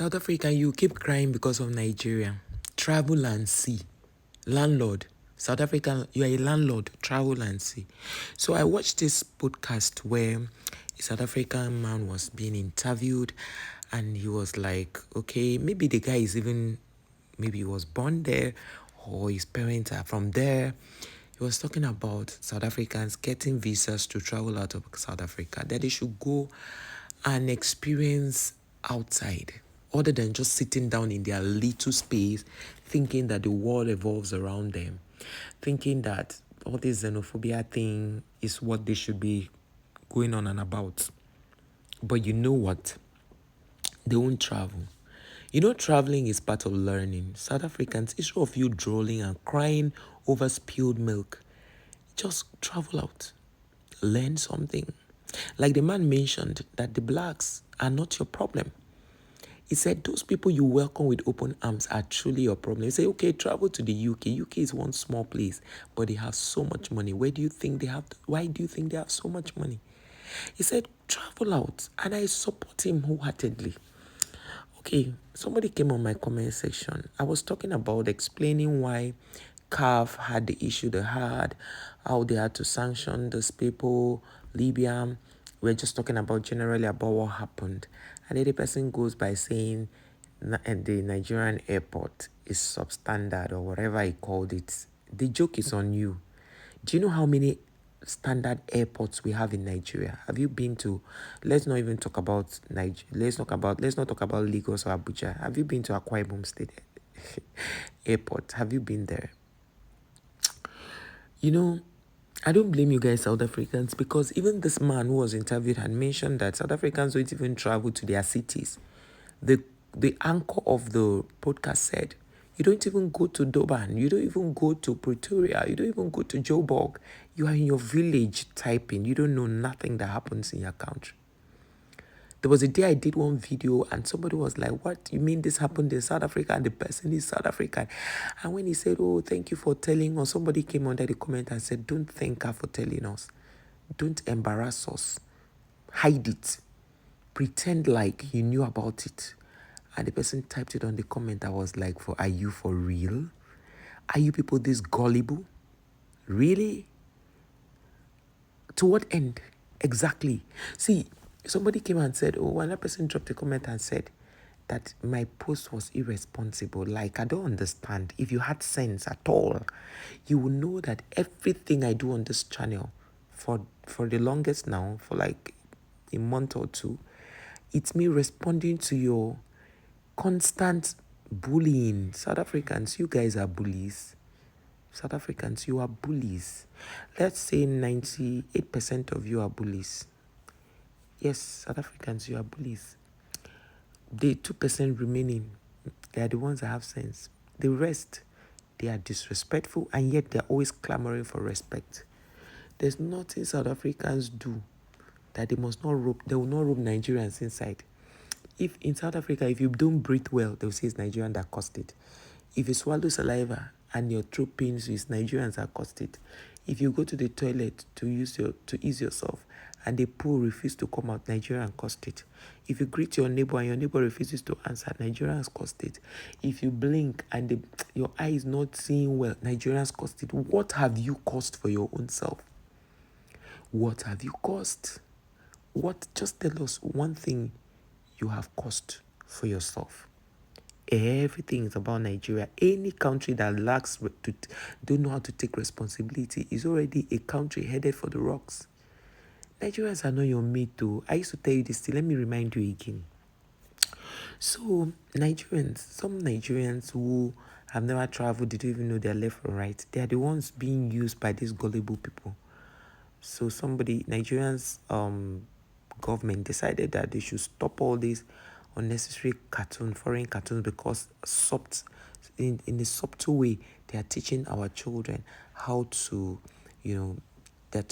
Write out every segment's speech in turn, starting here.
South Africa, you keep crying because of Nigeria. Travel and see. Landlord. South Africa, you are a landlord. Travel and see. So I watched this podcast where a South African man was being interviewed and he was like, okay, maybe the guy is even, maybe he was born there or his parents are from there. He was talking about South Africans getting visas to travel out of South Africa, that they should go and experience outside other than just sitting down in their little space, thinking that the world evolves around them, thinking that all this xenophobia thing is what they should be going on and about. But you know what? They won't travel. You know, traveling is part of learning. South Africans, instead of you drooling and crying over spilled milk, just travel out, learn something. Like the man mentioned, that the blacks are not your problem. He said those people you welcome with open arms are truly your problem. He said, okay, travel to the UK. UK is one small place, but they have so much money. Why do you think they have so much money? He said, travel out. And I support him wholeheartedly. Okay, somebody came on my comment section. I was talking about explaining why CAF had the issue they had, how they had to sanction those people, Libya. We're just talking about generally about what happened. And then the person goes by saying the Nigerian airport is substandard or whatever he called it. The joke is on you. Do you know how many standard airports we have in Nigeria? Have you been to? Let's not even talk about Nigeria. Let's not talk about Lagos or Abuja. Have you been to Akwa Ibom State Airport? Have you been there? You know, I don't blame you guys, South Africans, because even this man who was interviewed had mentioned that South Africans don't even travel to their cities. The anchor of the podcast said, you don't even go to Durban, you don't even go to Pretoria, you don't even go to Joburg. You are in your village typing. You don't know nothing that happens in your country. There was a day I did one video and somebody was like, what, you mean this happened in South Africa and the person is South African? And when he said, oh, thank you for telling us, somebody came under the comment and said, don't thank her for telling us. Don't embarrass us. Hide it. Pretend like you knew about it. And the person typed it on the comment. I was like, are you for real? Are you people this gullible? Really? To what end? Exactly. See, somebody came and said, oh, another person dropped a comment and said that my post was irresponsible. Like, I don't understand. If you had sense at all, you would know that everything I do on this channel for the longest now, for like a month or two, it's me responding to your constant bullying. South Africans, you guys are bullies. South Africans, you are bullies. Let's say 98% of you are bullies. Yes, South Africans, you are bullies. The 2% remaining, they are the ones that have sense. The rest, they are disrespectful and yet they're always clamoring for respect. There's nothing South Africans do that they will not rope Nigerians inside. If in South Africa, if you don't breathe well, they'll say it's Nigerian that caused it. If you swallow saliva and your throat pains, it's Nigerians that caused it. If you go to the toilet to ease yourself and the poo refuse to come out, Nigerian caused it. If you greet your neighbor and your neighbor refuses to answer, Nigerians caused it. If you blink and your eye is not seeing well, Nigerians caused it. What have you caused for your own self? What have you caused? What? Just tell us one thing you have caused for yourself. Everything is about Nigeria. Any country that don't know how to take responsibility is already a country headed for the rocks. Nigerians are not your mate though. I used to tell you this, let me remind you again. So some Nigerians who have never traveled, they don't even know their left or right. They are the ones being used by these gullible people. So Nigerians government decided that they should stop all these unnecessary foreign cartoons, because in a subtle way, they are teaching our children how to, they're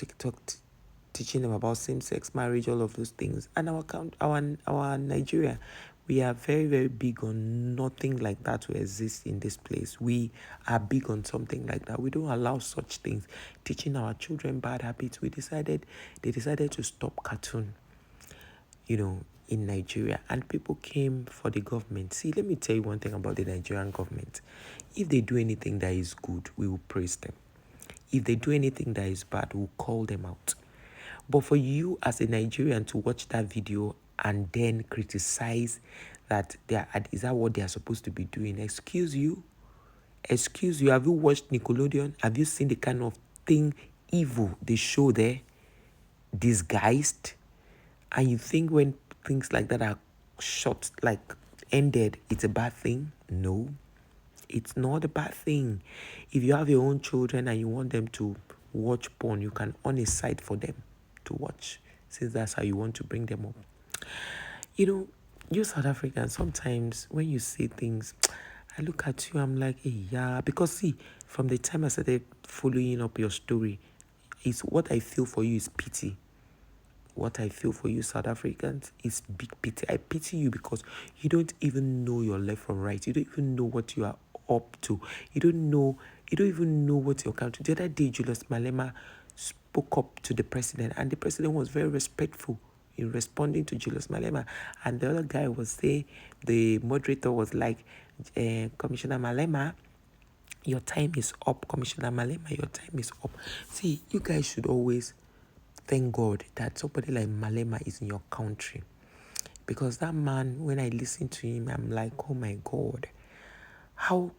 teaching them about same-sex marriage, all of those things. And our Nigeria, we are very, very big on nothing like that to exist in this place. We are big on something like that. We don't allow such things. Teaching our children bad habits. They decided to stop cartoon. in Nigeria and people came for the government. See, let me tell you one thing about the Nigerian government. If they do anything that is good, we will praise them. If they do anything that is bad, we'll call them out. But for you as a Nigerian to watch that video and then criticize that is that what they are supposed to be doing? Excuse you? Excuse you? Have you watched Nickelodeon? Have you seen the kind of thing evil they show there? Disguised? And you think when things like that are shot, like ended, it's a bad thing? No, it's not a bad thing. If you have your own children and you want them to watch porn, you can on a site for them to watch, since that's how you want to bring them up. You know, you South Africans, sometimes when you say things, I look at you, I'm like, hey, yeah, because see, from the time I started following up your story, it's what I feel for you is pity. What I feel for you, South Africans, is big pity. I pity you because you don't even know your left from right. You don't even know what you are up to. You don't even know what your country. The other day, Julius Malema spoke up to the president, and the president was very respectful in responding to Julius Malema. And the other guy was saying, the moderator was like, Commissioner Malema, your time is up. Commissioner Malema, your time is up. See, you guys should always thank God that somebody like Malema is in your country. Because that man, when I listen to him, I'm like, oh my God. How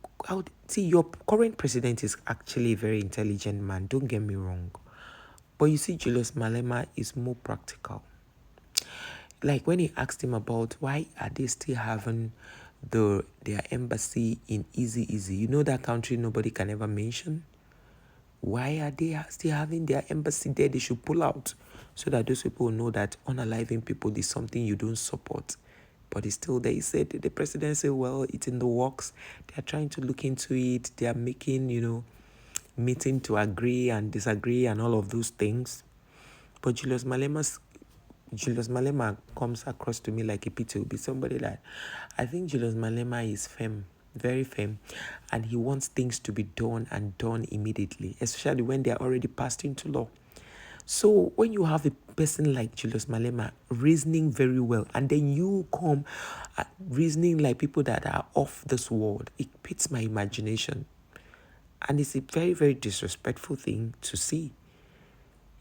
see, your current president is actually a very intelligent man, don't get me wrong. But you see, Julius Malema is more practical. Like when he asked him about why are they still having their embassy in Easy, you know that country nobody can ever mention? Why are they still having their embassy there? They should pull out so that those people know that unaliving people is something you don't support. But it's still there. He said, the president said, well, it's in the works. They are trying to look into it. They are making, meeting to agree and disagree and all of those things. But Julius Malema comes across to me like a pity. Will be somebody that I think Julius Malema is firm, very firm, and he wants things to be done and done immediately, especially when they are already passed into law. So when you have a person like Julius Malema reasoning very well, and then you come reasoning like people that are off this world, it pits my imagination. And it's a very, very disrespectful thing to see.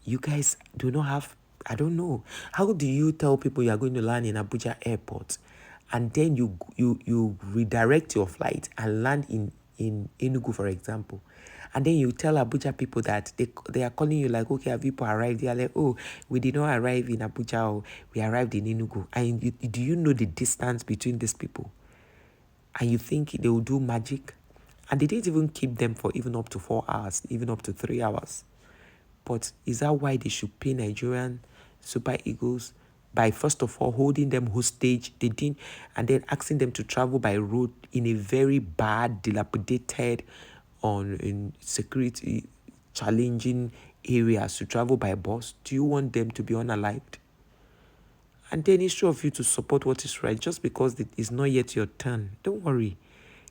You guys do not have, I don't know. How do you tell people you are going to land in Abuja airport and then you redirect your flight and land in Enugu, for example? And then you tell Abuja people that they are calling you like, okay, have people arrived? They are like, oh, we did not arrive in Abuja, or we arrived in Enugu. And do you know the distance between these people? And you think they will do magic? And they didn't even keep them for even up to 4 hours, even up to 3 hours. But is that why they should pay Nigerian Super Eagles by first of all holding them hostage? They didn't, and then asking them to travel by road in a very bad, dilapidated, in security challenging areas to travel by bus. Do you want them to be unalived? And then it's sure of you to support what is right just because it is not yet your turn. Don't worry.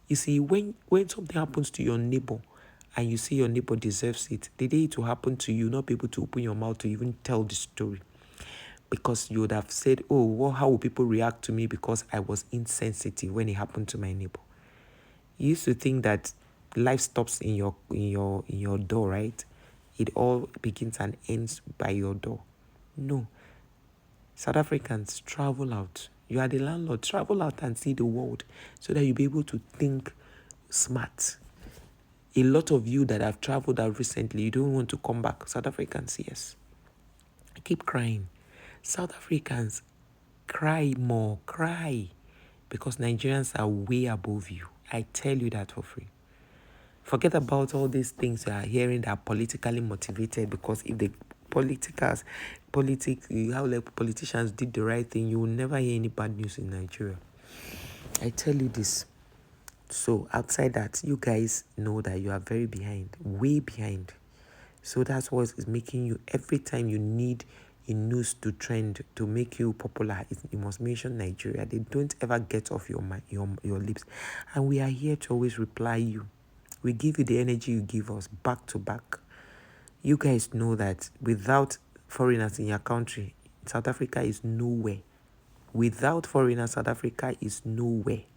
You see, when something happens to your neighbor and you see your neighbor deserves it, the day it will happen to you, not be able to open your mouth to even tell the story. Because you would have said, oh, well, how will people react to me because I was insensitive when it happened to my neighbor? You used to think that life stops in your door, right? It all begins and ends by your door. No. South Africans, travel out. You are the landlord. Travel out and see the world so that you'll be able to think smart. A lot of you that have traveled out recently, you don't want to come back. South Africans, yes. I keep crying. South Africans, cry more, cry. Because Nigerians are way above you. I tell you that for free. Forget about all these things you are hearing that are politically motivated, because if the politicians did the right thing, you will never hear any bad news in Nigeria. I tell you this. So outside that, you guys know that you are very behind, way behind. So that's what is making you, every time you need a news to trend to make you popular, you must mention Nigeria. They don't ever get off your lips. And we are here to always reply you. We give you the energy you give us back to back. You guys know that without foreigners in your country, South Africa is nowhere. Without foreigners, South Africa is nowhere.